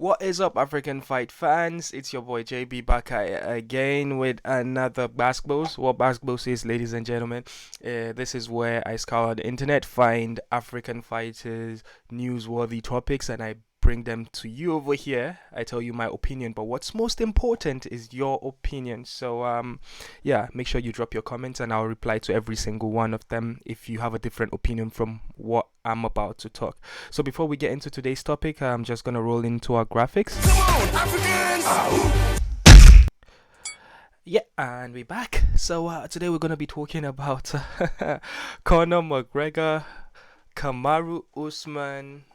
What is up, African fight fans? It's your boy JB back again with another Gbas Gbos. What Gbas Gbos is, ladies and gentlemen, this is where I scour the internet, find African fighters, newsworthy topics, and I bring them to you over here. I tell you my opinion, but what's most important is your opinion. So, yeah, make sure you drop your comments, and I'll reply to every single one of them if you have a different opinion from what I'm about to talk. So before we get into today's topic, I'm just gonna roll into our graphics. Come on, Africans! Yeah, and we're back. So today we're gonna be talking about Conor McGregor, Kamaru Usman,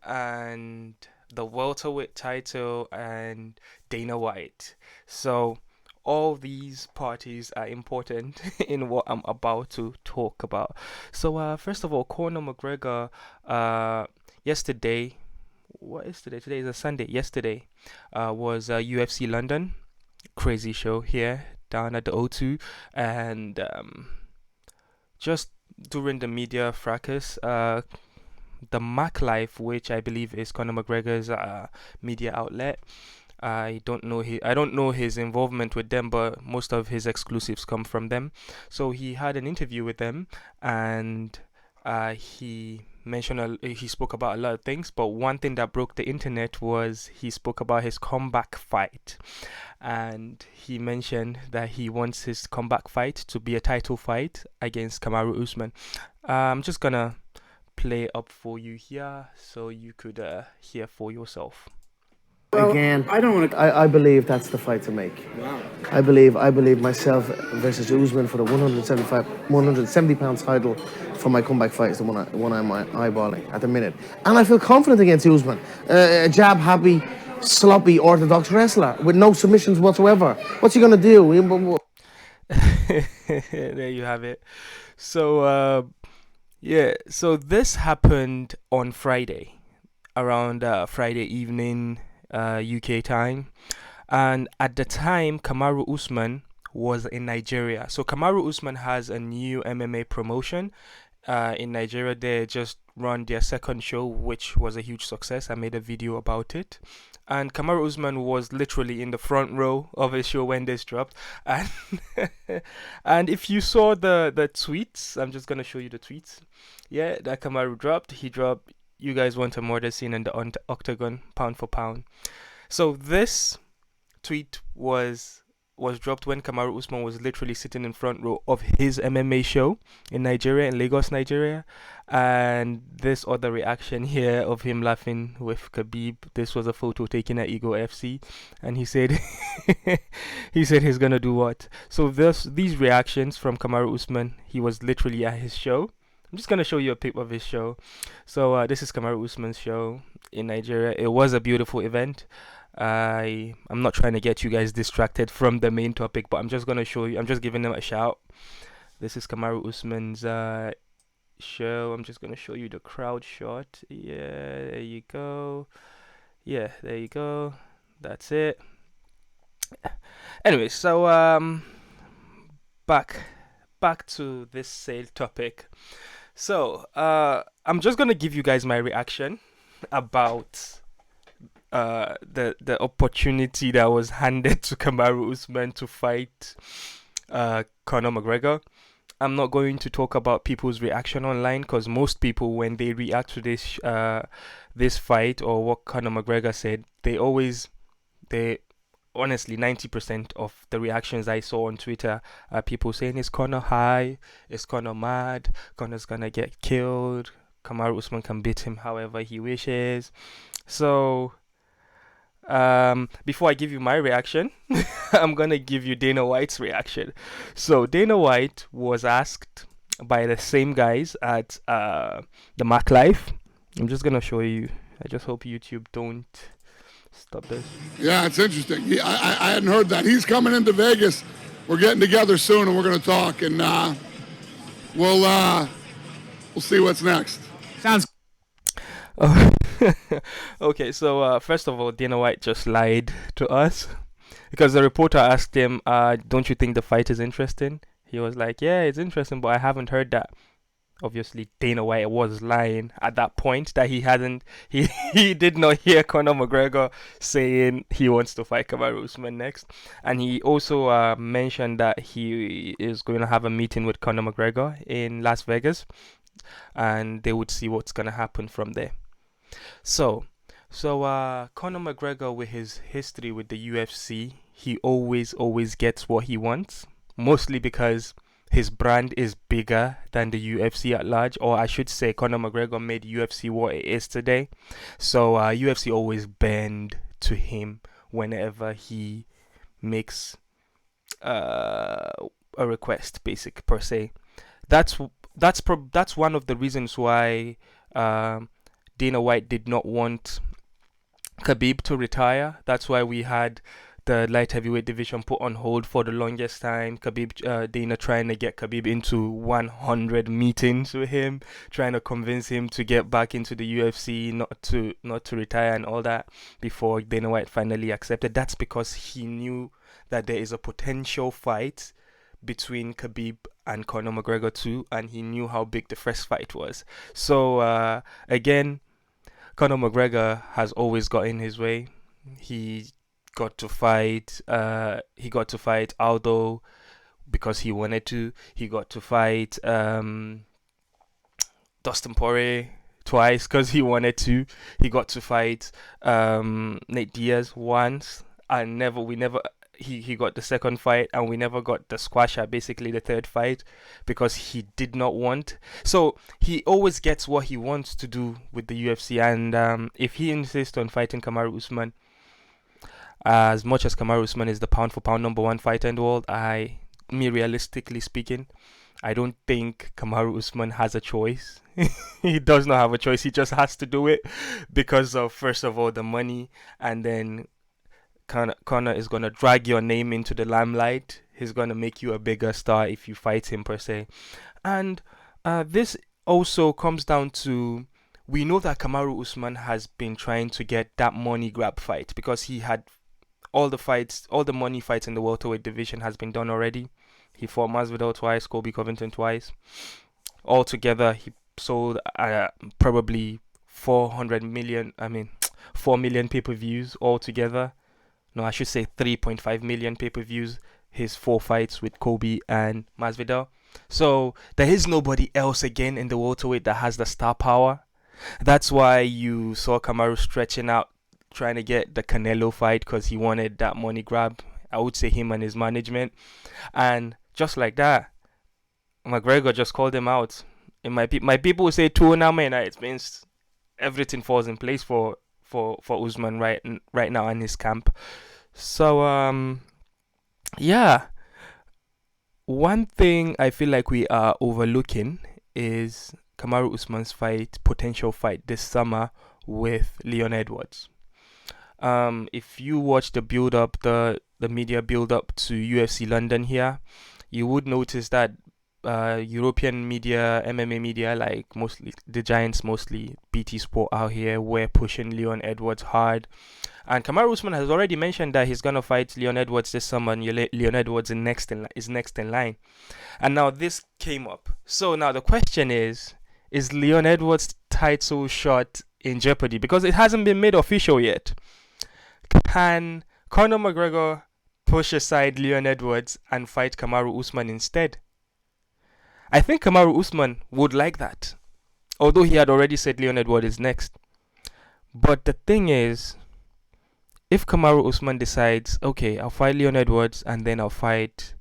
and the welterweight title, and Dana White. So all these parties are important in what I'm about to talk about. So first of all, Conor McGregor, yesterday, what is today? Today is a Sunday. Yesterday was UFC London. Crazy show here down at the O2, and just during the media fracas, the Mac Life, which I believe is Conor McGregor's media outlet. I don't know his involvement with them, but most of his exclusives come from them. So he had an interview with them, and he he spoke about a lot of things, but one thing that broke the internet was he spoke about his comeback fight, and he mentioned that he wants his comeback fight to be a title fight against Kamaru Usman. I'm just gonna play up for you here so you could hear for yourself. Well, again, I believe that's the fight to make. Wow. I believe myself versus Usman for the 170-pound title for my comeback fight is the one I'm eyeballing at the minute. And I feel confident against Usman. A jab happy, sloppy, orthodox wrestler with no submissions whatsoever. What's he gonna do? There you have it. So yeah, so this happened on Friday, around Friday evening, UK time, and at the time Kamaru Usman was in Nigeria. So Kamaru Usman has a new MMA promotion in Nigeria. They just run their second show, which was a huge success. I made a video about it, and Kamaru Usman was literally in the front row of his show when this dropped. And and if you saw the tweets, I'm just gonna show you the tweets. Yeah, that Kamaru dropped. He dropped, "You guys want a murder scene in the octagon, pound for pound." So this tweet was dropped when Kamaru Usman was literally sitting in front row of his MMA show in Nigeria, in Lagos, Nigeria. And this other reaction here of him laughing with Khabib. This was a photo taken at Ego FC, and he said he's gonna do what? So these reactions from Kamaru Usman. He was literally at his show. I'm just gonna show you a pic of his show. So this is Kamaru Usman's show in Nigeria. It was a beautiful event. I'm not trying to get you guys distracted from the main topic, but I'm just gonna show you. I'm just giving them a shout. This is Kamaru Usman's show. I'm just gonna show you the crowd shot. Yeah, there you go. Yeah, there you go. That's it. Anyway, so back to this sale topic. So I'm just gonna give you guys my reaction about the opportunity that was handed to Kamaru Usman to fight Conor McGregor. I'm not going to talk about people's reaction online, because most people, when they react to this fight or what Conor McGregor said, they honestly, 90% of the reactions I saw on Twitter are people saying, "Is Conor high? Is Conor mad? Conor's gonna get killed. Kamaru Usman can beat him however he wishes." So before I give you my reaction, I'm gonna give you Dana White's reaction. So Dana White was asked by the same guys at the Mac Life. I'm just gonna show you. I just hope YouTube don't stop this. Yeah, it's interesting. I hadn't heard that. He's coming into Vegas. We're getting together soon, and we're going to talk, and we'll see what's next. Sounds. Okay, so first of all, Dana White just lied to us, because the reporter asked him, "Don't you think the fight is interesting?" He was like, "Yeah, it's interesting, but I haven't heard that." Obviously, Dana White was lying at that point that he did not hear Conor McGregor saying he wants to fight Kamaru Usman next, and he also mentioned that he is going to have a meeting with Conor McGregor in Las Vegas, and they would see what's going to happen from there. So, Conor McGregor, with his history with the UFC, he always gets what he wants, mostly because his brand is bigger than the UFC at large, or I should say, Conor McGregor made UFC what it is today. So, UFC always bend to him whenever he makes uh, a request, basic per se. That's that's one of the reasons why Dana White did not want Khabib to retire. That's why we had the light heavyweight division put on hold for the longest time. Dana trying to get Khabib into 100 meetings with him, trying to convince him to get back into the UFC, not to retire and all that. Before Dana White finally accepted, that's because he knew that there is a potential fight between Khabib and Conor McGregor too, and he knew how big the first fight was. So again, Conor McGregor has always got in his way. He got to fight. He got to fight Aldo because he wanted to. He got to fight Dustin Poirier twice because he wanted to. He got to fight Nate Diaz once, and we never. He got the second fight, and we never got the squasher, basically the third fight, because he did not want. So he always gets what he wants to do with the UFC, and if he insists on fighting Kamaru Usman, as much as Kamaru Usman is the pound for pound #1 fighter in the world, realistically speaking, I don't think Kamaru Usman has a choice. He does not have a choice. He just has to do it because of, first of all, the money, and then Conor is going to drag your name into the limelight. He's going to make you a bigger star if you fight him, per se. And this also comes down to, we know that Kamaru Usman has been trying to get that money grab fight because he had all the money fights in the welterweight division has been done already. He fought Masvidal twice, Colby Covington twice. Altogether, he sold probably 4 million pay-per-views altogether. No, I should say 3.5 million pay-per-views, his 4 fights with Kobe and Masvidal. So there is nobody else again in the welterweight that has the star power. That's why you saw Kamaru stretching out, trying to get the Canelo fight because he wanted that money grab. I would say him and his management. And just like that, McGregor just called him out. And my people say two now, man. It means everything falls in place for Usman right now in his camp. So yeah, one thing I feel like we are overlooking is Kamaru Usman's potential fight this summer with Leon Edwards. If you watch the media build up to UFC London here, you would notice that European media, MMA media, like mostly the giants, mostly BT Sport out here, were pushing Leon Edwards hard. And Kamaru Usman has already mentioned that he's gonna fight Leon Edwards this summer, and Leon Edwards is next in line. And now this came up. So now the question is Leon Edwards' title shot in jeopardy? Because it hasn't been made official yet. Can Conor McGregor push aside Leon Edwards and fight Kamaru Usman instead? I think Kamaru Usman would like that, although he had already said Leon Edwards is next. But the thing is, if Kamaru Usman decides, okay, I'll fight Leon Edwards and then I'll fight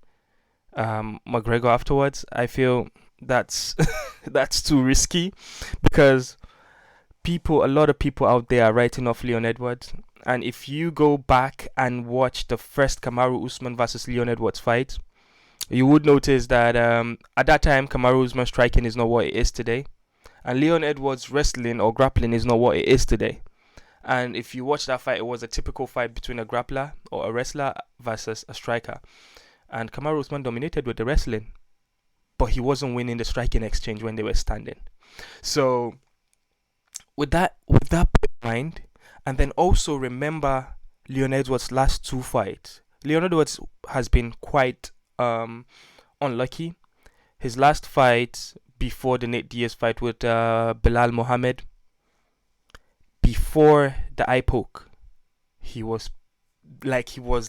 McGregor afterwards, I feel that's that's too risky, because a lot of people out there are writing off Leon Edwards. And if you go back and watch the first Kamaru Usman versus Leon Edwards fight, you would notice that at that time, Kamaru Usman's striking is not what it is today. And Leon Edwards' wrestling or grappling is not what it is today. And if you watch that fight, it was a typical fight between a grappler or a wrestler versus a striker. And Kamaru Usman dominated with the wrestling, but he wasn't winning the striking exchange when they were standing. So with that in mind, and then also remember Leon Edwards' last 2 fights. Leon Edwards has been quite unlucky. His last fight before the Nate Diaz fight with Bilal Mohammed. Before the eye poke, he was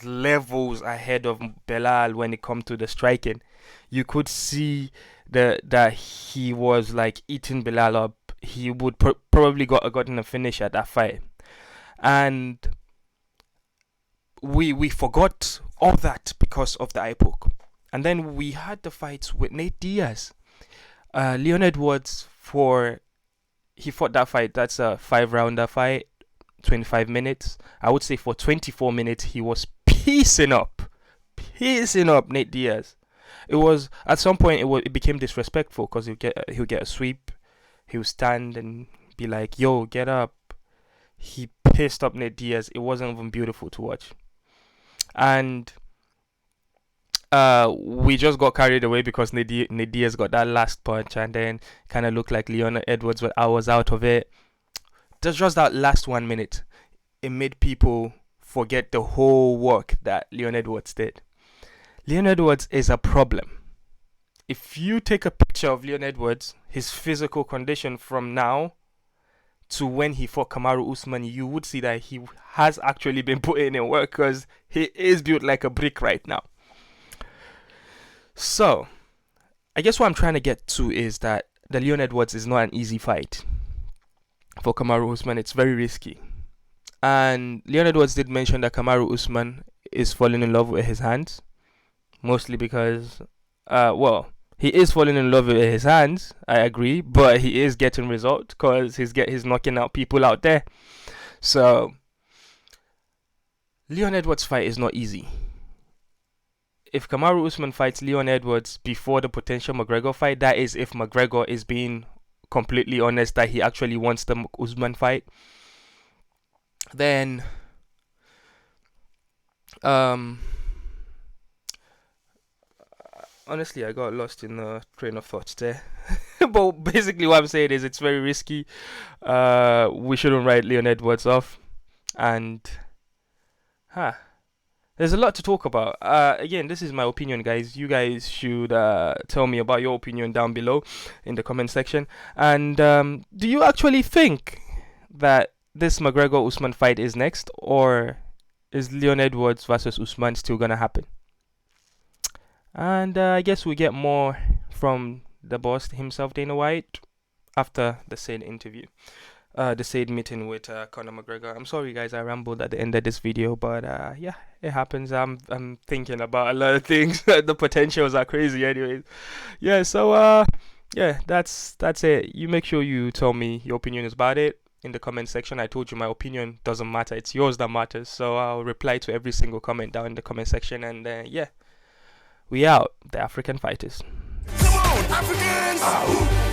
levels ahead of Bilal when it come to the striking. You could see that he was like eating Bilal up. He would probably gotten a finish at that fight, and we forgot all that because of the eye poke. And then we had the fights with Nate Diaz, Leon Edwards. He fought that fight. That's a 5-rounder fight, 25 minutes. I would say for 24 minutes he was piecing up Nate Diaz. It was at some point it became disrespectful because he'll get a sweep, he'll stand and be like, "Yo, get up." He pissed up Nate Diaz. It wasn't even beautiful to watch, and we just got carried away because Nate Diaz got that last punch, and then kind of looked like Leon Edwards was out of it. Just that last 1 minute, it made people forget the whole work that Leon Edwards did. Leon Edwards is a problem. If you take a picture of Leon Edwards, his physical condition from now to when he fought Kamaru Usman, you would see that he has actually been putting in work, because he is built like a brick right now. So, I guess what I'm trying to get to is that the Leon Edwards is not an easy fight. For Kamaru Usman, it's very risky. And Leon Edwards did mention that Kamaru Usman is falling in love with his hands. Mostly because, he is falling in love with his hands, I agree. But he is getting results because he's knocking out people out there. So, Leon Edwards' fight is not easy. If Kamaru Usman fights Leon Edwards before the potential McGregor fight, that is if McGregor is being completely honest that he actually wants the Usman fight, then honestly I got lost in a train of thoughts there. But basically what I'm saying is it's very risky. We shouldn't write Leon Edwards off, and there's a lot to talk about. Again, this is my opinion, guys. You guys should tell me about your opinion down below in the comment section. And do you actually think that this McGregor-Usman fight is next, or is Leon Edwards versus Usman still gonna happen? And I guess we get more from the boss himself, Dana White, after the said interview. The said meeting with Conor McGregor. I'm sorry, guys, I rambled at the end of this video, but yeah, it happens. I'm thinking about a lot of things. The potentials are crazy, anyways. Yeah, so yeah, that's it. You make sure you tell me your opinion about it in the comment section. I told you my opinion doesn't matter; it's yours that matters. So I'll reply to every single comment down in the comment section, and yeah, we out, the African fighters. Come on, Africans!